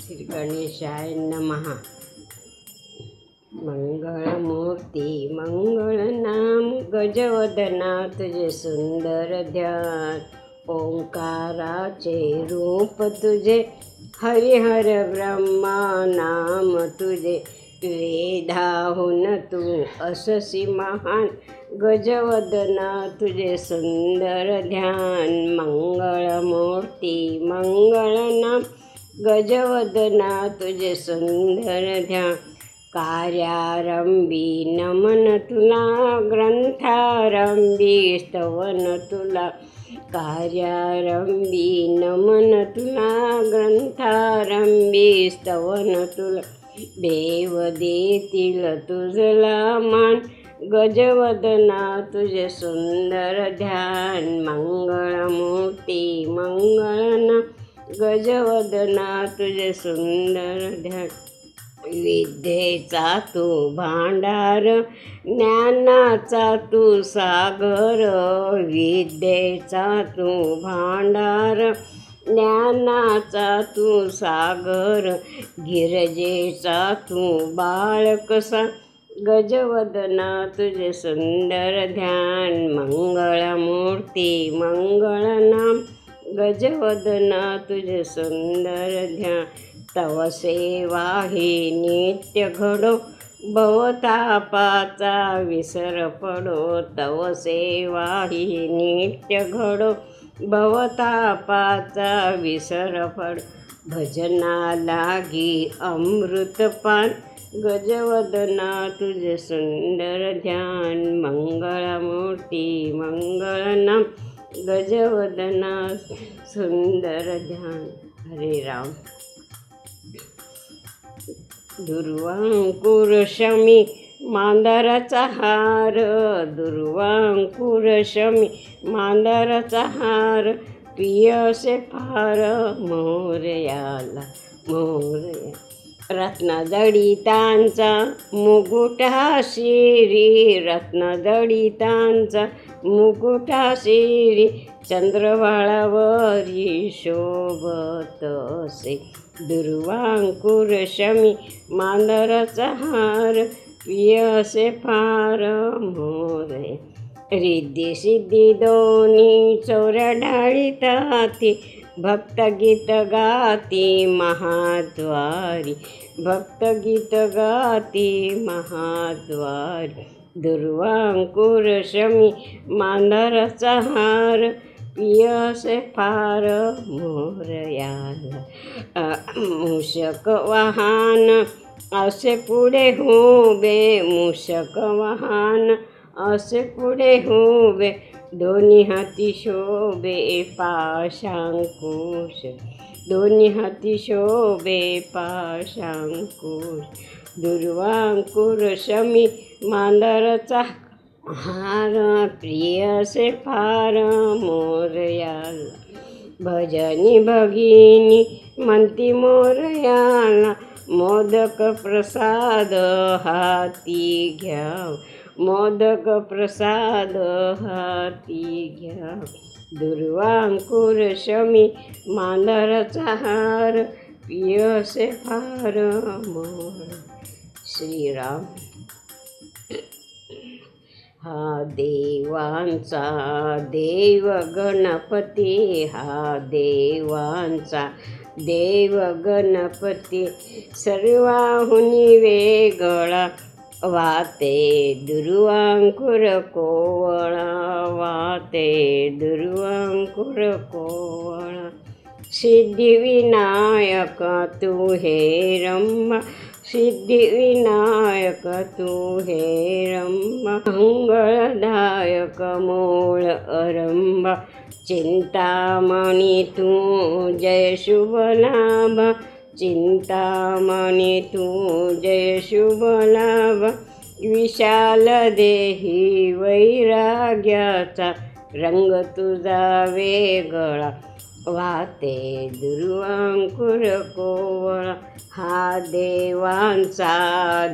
श्री गणेशाय नमः। मंगळमूर्ती मंगळनाम गजवदना तुझे सुंदर ध्यान। ओंकाराचे रूप तुझे हरिहर ब्रह्मा नाम तुझे। वेदाहून तू अससी महान गजवदना तुझे सुंदर ध्यान। मंगळमूर्ती मंगळनाम गजवदना तुझे सुंदर ध्यान। कार्यारंभी नमन तुला ग्रंथारंभी स्तवन तुला। कार्यारंभी नमन तुला ग्रंथारंभी स्तवन तुला। देव देतील तुझला मान गजवदना तुझे सुंदर ध्यान। मंगळमूर्ती मंगळनाम गजवदना तुझे सुंदर ध्यान। विद्येचा तू भांडार ज्ञानाचा तू सागर। विद्येचा तू भांडार ज्ञानाचा तू सागर। गिरजेचा तू बाळ कसा गजवदना तुझे सुंदर ध्यान। मंगळमूर्ती मंगळनाम गजवदना तुझे सुंदर ध्यान। तव सेवा ही नित्य घडो भवतापाचा विसर पडो। तव सेवा ही नित्य घडो भवतापाचा विसर पडो। भजना लागी अमृतपान गजवदना तुझे सुंदर ध्यान। मंगळमूर्ती मंगळनाम गजवदना सुंदर ध्यान। हरे राम। दुर्वांकुर शमी मांदाराचा हार। दुर्वांकुर शमी मांदाराचा हार। पियसे फार मोरयाला मोरया। रत्नजडितांचा मुकुटा शिरी रत्नजडितांचा मुकुटा शिरी। चंद्रवाळावरी शोभत असे दुर्वांकुर शमी मांदाराचा हार। पियसे फार मोरया। रिद्धी सिद्धी दोन्ही चौऱ्या ढाळीत हाती। भक्तगीत गाती महाद्वारी भक्तगीत गाती महाद्वारी। दुर्वांकुर शमी मांदाराचा हार। पियसे फार मोरयाला। मूषक वाहन असे पुढे उभे मूषक वाहन असे पुढे उभे। दोन्ही हाती शोभे पाशांकुश दोन्ही हाती शोभे पाशांकुश। दुर्वांकुर शमी मांदाराचा हार। प्रियसे फार मोरयाला। भजनी भगिनी म्हणती मोरयाला। मोदक प्रसाद हाती घ्याव मोदक प्रसाद हाती घ्याव। दुर्वांकुर शमी मांदाराचा हार। पियसे फार मोर। श्रीराम। हा देवांचा देव गणपती हा देवांचा देव गणपती। सर्वाहुनी वेगळा वाते दुर्वांकुर कोवळा वाते दुर्वांकुर कोवळा। सिद्धिविनायक तू हे रंबा सिद्धिविनायक तू हे रंबा। मंगळदायक मूळ अरंबा। चिंतामणी तू जय शुभ लाभ चिंतामणी तू जय शुभ लाभ। विशाल देही वैराग्याचा रंग तुझा वेगळा वाते दुर्वांकुर कोवळा। हा देवांचा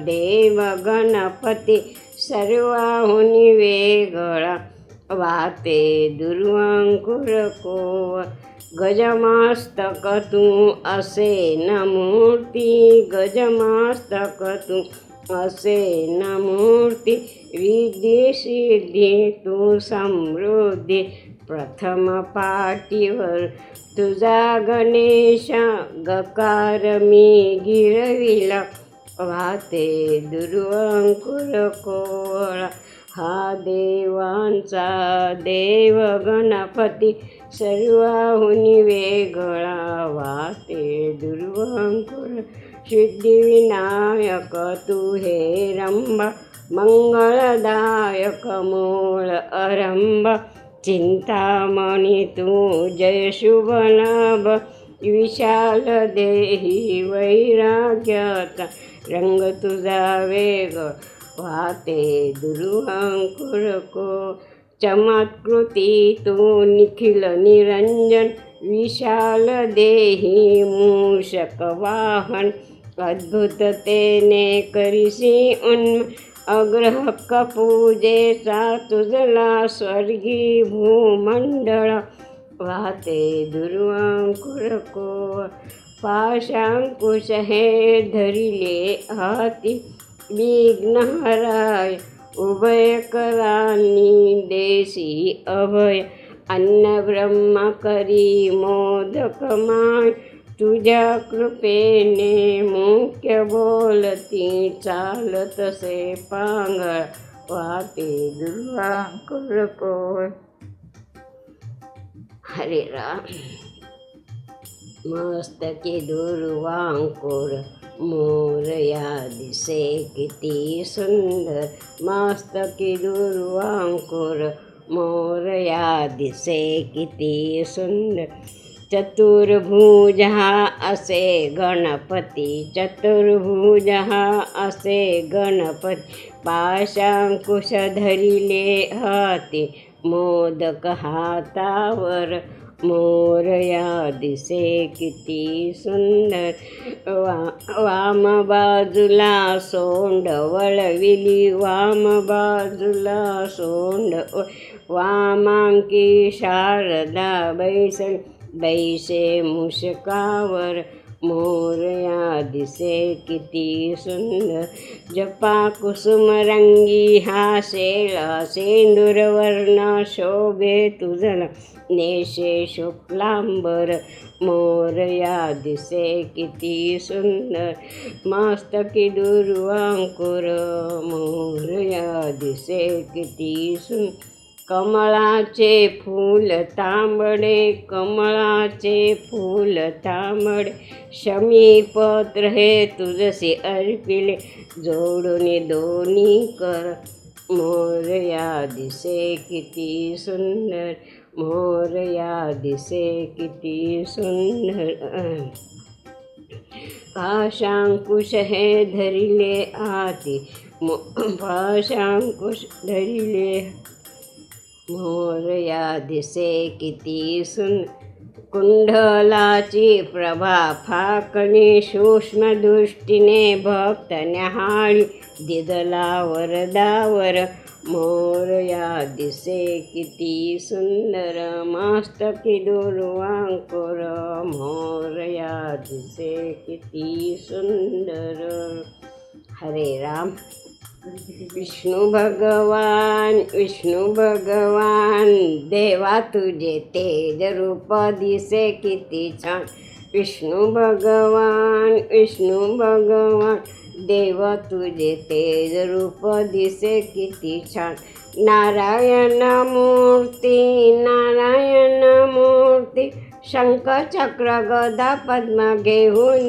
देव गणपती सर्वाहुनी वेगळा वाते दुर्वांकुर कोवळा। गजमस्तक तू असे न मूर्ती, गजमस्तक तू असे न मूर्ती, रिद्धी सिद्धी तू समृद्धी, प्रथम पाठीवर तुझा गणेश, गकार मी गिरविला, वाहते दुर्वंकुर कोवळा, हा देवांचा देव गणपती, सर्वाहुनी वेगळा, वाहते दुर्वंकुर, सिद्धिविनायक तू हे रंबा, मंगळदायक मूळ आरंभ, चिंतामणी तू जय शुभलाभ, विशाल देही वैराग्याचा, रंग तुझा वेग, वाहते दुर्वंकुर को, चमत्कृती तू निखिल निरंजन, विशाल देही मूषक वाहन, अद्भुततेने करिसी उन्म, अग्रहक्क पूजेचा तुझला स्वर्गी भूमंडळ, वाहते दुर्वंकुर को, पाशांकुश हे धरिले हाती, विघ्नहराय उभय करांनी देसी अभय, अन्न ब्रह्म करी मोदक माय, तुझ्या कृपेने मुख्य बोलती, चालतसे पांगळ, वाहते दुर्वांकुर को. हरे राम. मस्तकी दुर्वांकुर मोरया दिसे किती सुंदर, मस्तकी दुर्वांकुर मोरया दिसे किती सुंदर, चतुर्भुज हा असे गणपती, चतुर्भुज हा असे गणपती, पाशांकुश धरिले हाती, मोदक हातावर, मोरया दिसे किती सुंदर, वाम बाजूला सोंड वळविली, वाम बाजूला सोंड, वामांकी शारदा बैसण, बैसे मुषकावर, मोरया दिसे किती सुंदर, जपा कुसुम रंगी हा शेळा, सेंदूरवर्ण शोभे तुझला, नेशे शुक्लांबर, मोरया दिसे किती सुंदर, मस्तकी दुर्वांकुर मोरया दिसे किती सुंदर, कमळाचे फूल तांबडे, कमळाचे फूल तांबडे, शमीपत्र हे तुझसे अर्पिले, जोडून दोन्ही कर, मोरया दिसे किती सुंदर, मोरया दिसे किती सुंदर, पाशांकुश हे धरिले हाती, पाशांकुश धरिले, मोरया दिसे किती सुंदर, कुंडलाची प्रभा फाकणे, सूक्ष्म दृष्टीने भक्त न्याहाळी, दिदला वरदावर, मोरया दिसे किती सुंदर, मस्तकी दुर्वांकुर मोरया दिसे किती सुंदर. हरे राम. विष्णू भगवान देवा तुझे तेज रूप दिसे किती छान, विष्णू भगवान देवा तुझे तेज रूप दिसे किती छान, नारायण मूर्ती, शंख चक्र गदा पद्म घेऊन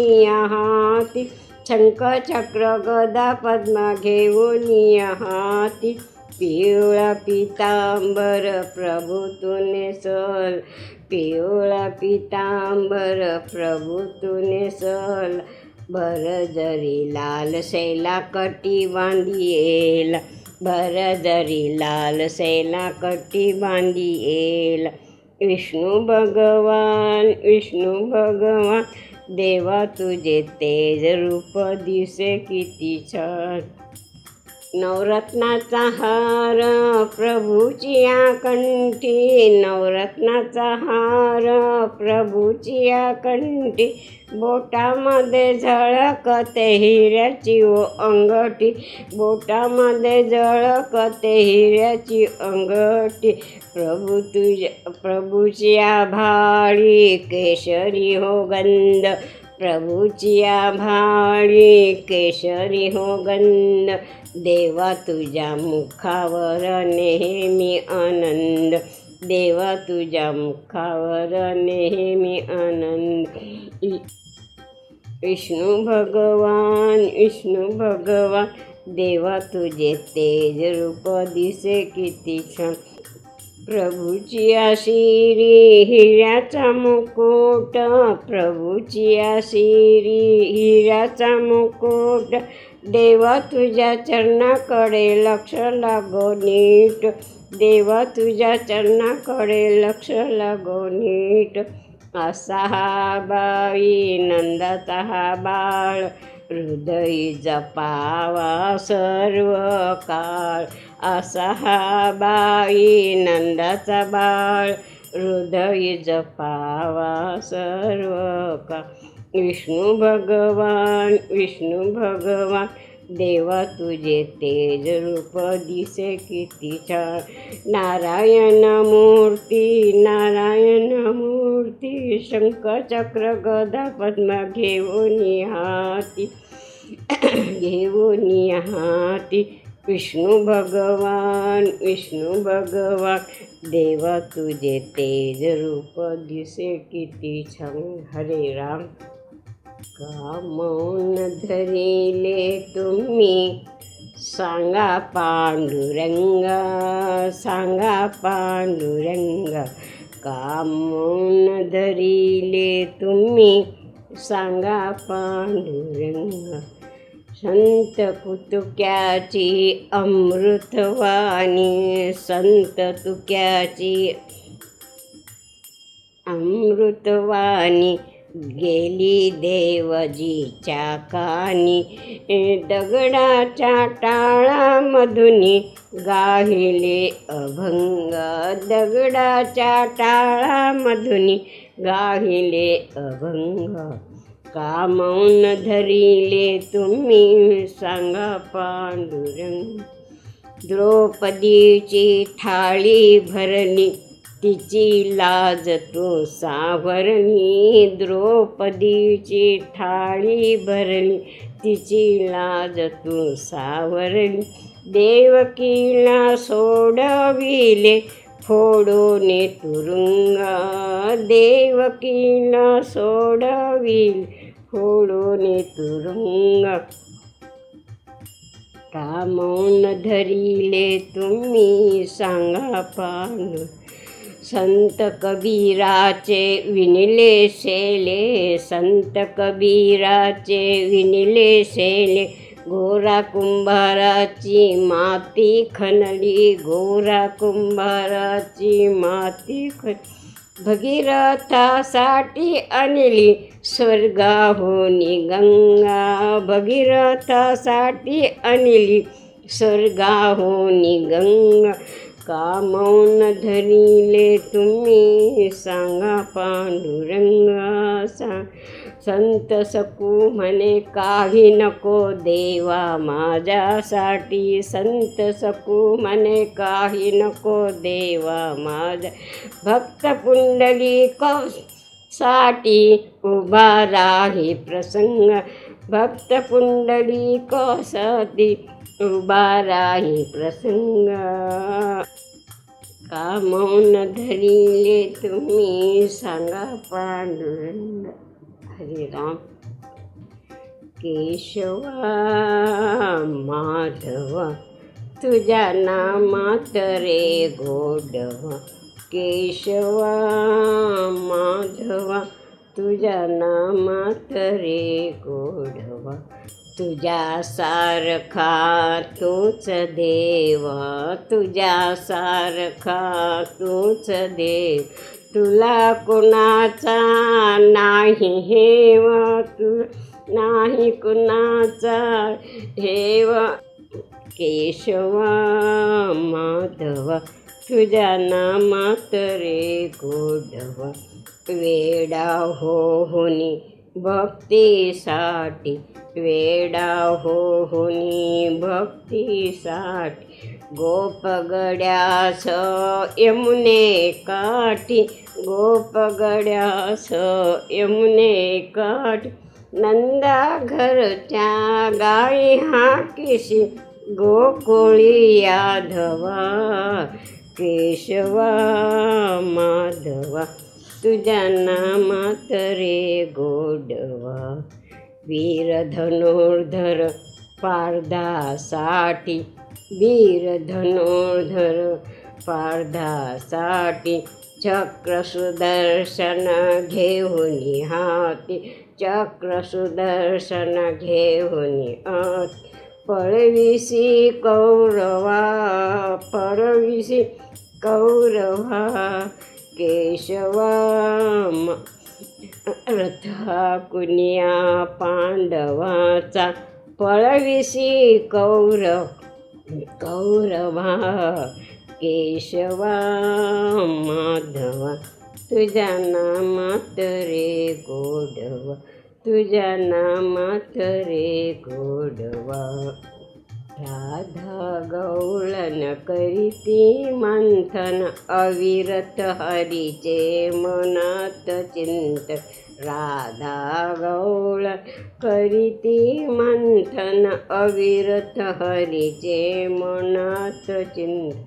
हाती, शंख चक्र गदा पद्म घेऊन हाती, पिवळा पितांबर प्रभू तुने सल, पिवळा पितांबर प्रभू तुने सल, भर जरी लाल शैला कटी बांधियेल, भर जरी लाल शैला कटी बांधियेल, विष्णू भगवान देवा तुझे तेज रूप दिसे किती छान, नवरत्नाचा हार प्रभूची कंठी, नवरत्नाचा हार प्रभूची कंठी, बोटामध्ये झळकते हिऱ्याची अंगठी, बोटामध्ये झळकते हिऱ्याची अंगठी, प्रभूची आभाळी केशरी हो गंध, प्रभूची आभाळी केशरी हो गंध, देवा तुझ्या मुखावर नेहमी आनंद, देवा तुझ्या मुखावर नेहमी आनंद. विष्णू भगवान, विष्णू भगवान, देवा तुझे तेज रूप दिसे किती छान, प्रभूची आशिरी हिऱ्याचा मुकुट, प्रभूची आशिरी हिऱ्याचा मुकुट, देवा तुझ्या चरणाकडे लक्ष लागो नीट, देवा तुझ्या चरणाकडे लक्ष लागो नीट, असा हा बाई नंदाचा हा बाळ, हृदयी जपावा सर्व काळ, असा हा बाई नंदाचा बाळ, हृदयी जपावा सर्व काळ. विष्णू भगवान, विष्णू भगवान, देवा तुझे तेज रूप दिसे किती छान, नारायण मूर्ती, नारायण मूर्ती, शंख चक्र गदा पद्म घेऊन हाती, घेऊन हाती, विष्णू भगवान, विष्णू भगवान, देवा तुझे तेज रूप दिसे किती छान. हरे राम. का मौन धरिले तुम्ही सांगा पांडुरंगा, सांगा पांडुरंगा, का मौन धरिले तुम्ही सांगा पांडुरंगा, संत तुक्याची अमृतवाणी, संत तुक्याची अमृतवाणी, गेली देवजीच्या कानी, दगडाच्या टाळामधुनी गाहिले अभंग, दगडाच्या टाळामधुनी गाहिले अभंग, का मौन धरिले तुम्ही सांगा पांडुरंग, द्रौपदीची थाळी भरली तिची लाज तू सावरणी, द्रौपदीची थाळी भरली तिची लाज तू सावरणी, देवकीला सोडविले फोडून तुरुंग, देवकीला सोडविले फोडून तुरुंग, का मौन धरिले तुम्ही सांगा पांडुरंग, संत कबीराचे विणले शेले, संत कबीराचे विणले शेले, गोरा कुंभाराची माती खणली, गोरा कुंभाराची माती खणली, भगीरथासाठी आणली स्वर्गाहुनी गंगा, भगीरथासाठी आणली स्वर्गाहुनी गंगा, का मौन धरिले तुम्ही सांगा पांडुरंगा, संत सकू म्हणे काही नको देवा माझ्यासाठी, संत सकू म्हणे काही नको देवा माझ्या, भक्त पुंडलिक साठी उभा राही प्रसंग, भक्त पुंडलिक साठी उभा राही प्रसंग, का मौन धरिले तुम्ही सांगा पांडुरंग. हरे राम. केशवा माधवा तुझ्या नामात रे गोडवा, केशवा माधवा तुझ्या नामात रे गोडवा, तुझ्या सारखा तूच देवा, तुझ्या सारखा तूच देव, तुला कुणाचा नाही हेवा, तू नाही कुणाचा हेवा, केशवा माधवा तुझ्या नामात रे गोडवा. वेडा होनी भक्तीसाठी, वेडा होनी भक्तीसाठी. गोपगड्यास यमुने काठी, गोपगड्यास यमुने काठी. नंदा घरच्या गाई हाकीशी, गोकुळी यादवा. केशवा माधवा तुझ्या नामात रे गोडवा. वीर धनुर्धर पारधासाठी, वीर धनुर्धर पारधासाठी. चक्र सुदर्शन घेऊनी हाती, चक्र सुदर्शन घेऊनी हाती. पळविसी कौरवा, पळविसी कौरवा. केशवा रथा कुनिया पांडवाचा, पळविसी कौरवा. केशवा माधवा तुझ्या नामात रे गोडवा, तुझ्या नामात रे गोडवा. राधा गवळण करीती मंथन, अविरत हरीचे मनात चिंतन. राधा गवळण करीती मंथन, अविरत हरीचे मनात चिंतन.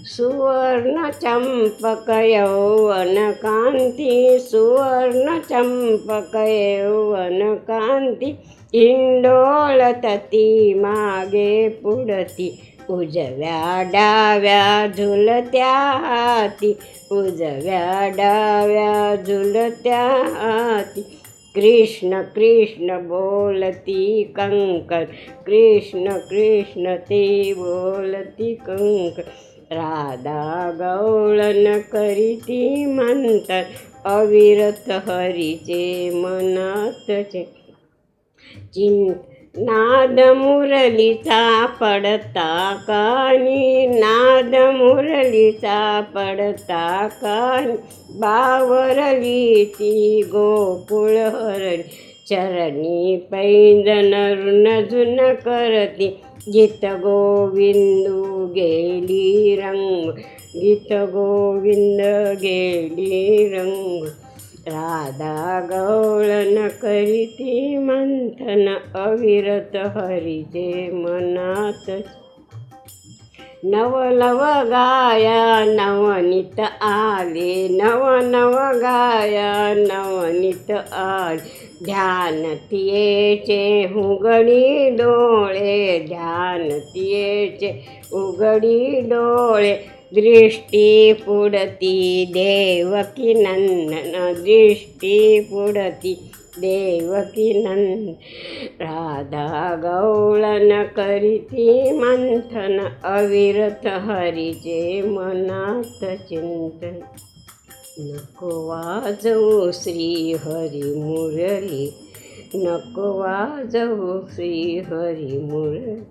सुवर्ण चंपक यौवन कांती, सुवर्ण चंपक यौवन कांती. हिंडोळत ती मागे पुढती, उजव्या डाव्या झुलत्या हाती, उजव्या डाव्या झुलत्या हाती. कृष्ण कृष्ण बोलती कंकण, कृष्ण कृष्ण ती बोलती कंकण. राधा गवळण करीती मंथन, अविरत हरीचे मनात चिंत. नाद मुरलीचा पडता कानी, नाद मुरलीचा पडता कानी. बावरली ती गोकुळ हरणी, चरणी पैंजन रुणझुन करती. गीत गोविंदू गेली रंग, गीत गोविंद गेली रंग. राधा गवळण करीती मंथन, अविरत हरीचे मनात. नवनव गाया नवनीत आले, नवनव गाया नवनीत आले. ध्यान तियेचे उघडी डोळे, ध्यान तियेचे उघडी डोळे. दृष्टी पुढती देवकी नंदन, दृष्टी पुढती देवकी नंदन. राधा गवळण करीती मंथन, अविरत हरीचे मनात चिंतन. नको वाजवू श्री हरी मुरली, नको वाजवू श्री हरी मुरली.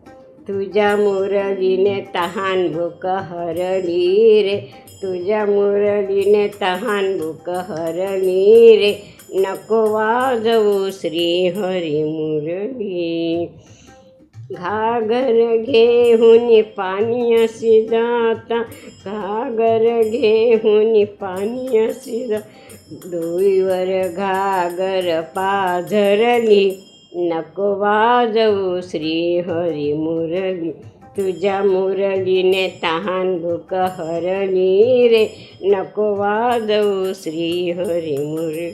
तुझ्या मुरलीने तहान भूक हरली रे, तुझ्या मुरलीने तहान भूक हरली रे. नको वाजवू श्री हरी मुरली. घागर घेऊन पाणी अशी जाता, घागर घेऊन पाणी अशी जाता. डोईवर घागर पाझरली, नको वाजवू श्री हरी मुरली. तुझ्या मुरलीने तहान भूक हरली रे, नको वाजवू श्री हरी मुरली.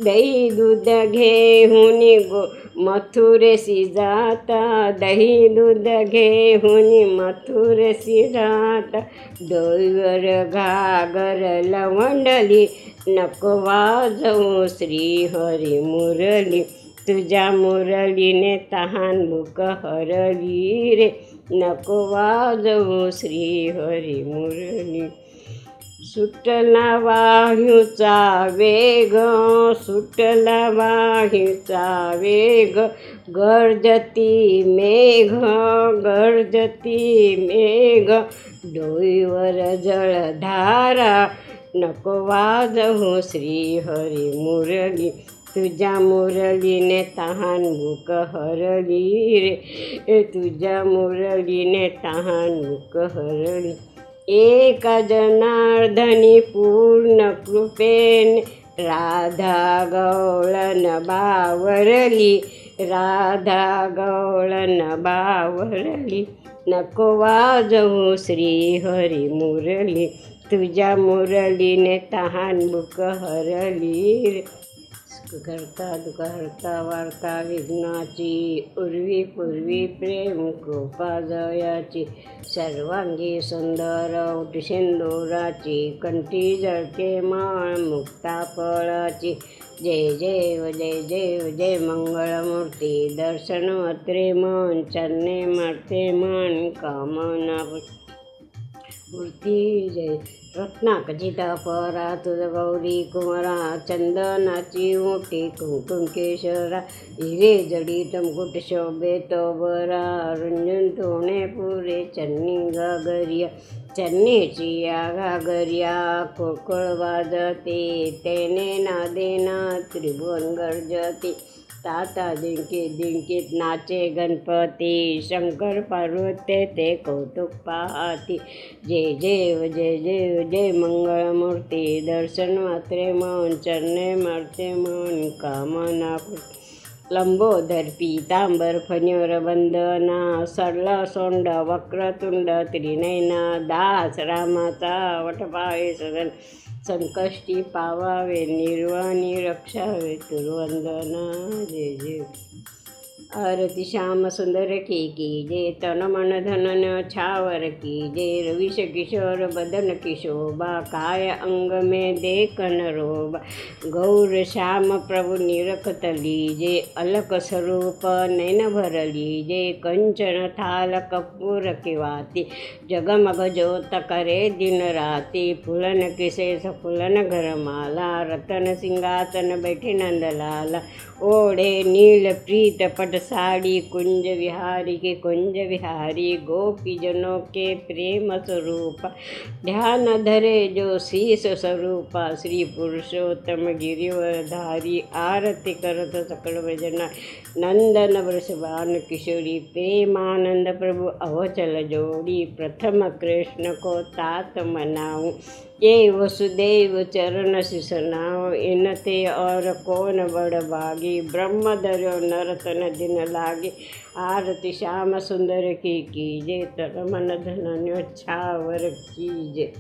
दही दूध घेऊन मथुरेशी जाता, दही दूध घेऊन मथुरेशी जाता. डोईवर घागर लवंडली, नको वाजवू श्री हरी मुरली. तुझ्या मुरलीने तहान भूक हरली रे, नको वाजवू श्री हरी मुरली. सुटला वायूचा वेग, सुटला वायूचा वेग, गर्जती मेघ, गर्जती मेघ, डोईवर जळधारा, नको वाजवू श्रीहरी मुरली, तुझ्या मुरलीने तहान भूक हरली रे, तुझ्या मुरलीने तहान भूक हरली. एका जनार्दनी पूर्ण कृपेने राधा गवळण बावरली, राधा गवळण बावरली, नको वाजवू श्रीहरी मुरली, तुझ्या मुरलीने तहान भूक हरली रे. करता दुःखहर्ता वार्ता विघ्नाची, उर्वी पूर्वी प्रेम कृपा जयाची, सर्वांगी सुंदर ओटी सिंदुराची, कंठी जळके माळ मुक्ता फळाची. जय देव जय देव जय मंगळमूर्ती, दर्शन मात्रे मन, चरणे मारते मन, कामना मूर्ती. जय रत्नाखचित परा तुझ गौरी कुमारा, चंदनाची मोठी कुंकुम केशरा, हिरे जडित मुकुट शोभे तो बरा, रुंजून तोणे पुरे चन्नी घागरिया, चन्नीची या घागरिया कोकळ वाजते, तेने नादेना त्रिभुवन गर्जते, ताता दिंकीत दिंकीत नाचे गणपती, शंकर पार्वती ते कौतुक पाहती. जय देव जय देव जय मंगळमूर्ती, दर्शन मात्रे मन, चरणे मारते मन, कामना लंबोदर पीतांबर फणीवर बंदना, सरला सोंड वक्रतुंड त्रिनयना, दास रामाचा वटपावे सदन, संकष्टी पावावे निर्वाणी रक्षावे तुर्वंदना. जय जय आरती श्याम सुंदर की जय, तन मन धनन छावर की जय, रविश किशोर बदन की शोभा, काय अंग में देखन रोबा, गौर श्याम प्रभु निरखत लीजे, अलक स्वरूप नैन भर लीजे, कंचन थाल कपूर की वाती, जगमग ज्योत करे दिन राती, फुलन किसेस फुलन घरमाला, रतन सिंहासन बैठे नंदलाला, ओढ़े नील प्रीत पट साड़ी, कुंज विहारी के कुंज विहारी, गोपी जनों के प्रेम स्वरूप, ध्यान धरे जो शीस स्वरूपा, श्री पुरुषोत्तम गिरिवरधारी, आरती करत सकल भजना, नंदन वृषभान किशोरी, प्रेमानंद प्रभु अवचल जोड़ी, प्रथम कृष्ण को तात मनाऊं, ये वसुदेव चरण सिसनाओ, इनते और कौन बड़ भागी, ब्रह्म धर्यो नरतन दिन लागे, आरती श्याम सुंदर की कीजे, तन मन धन न्योछावर कीजे.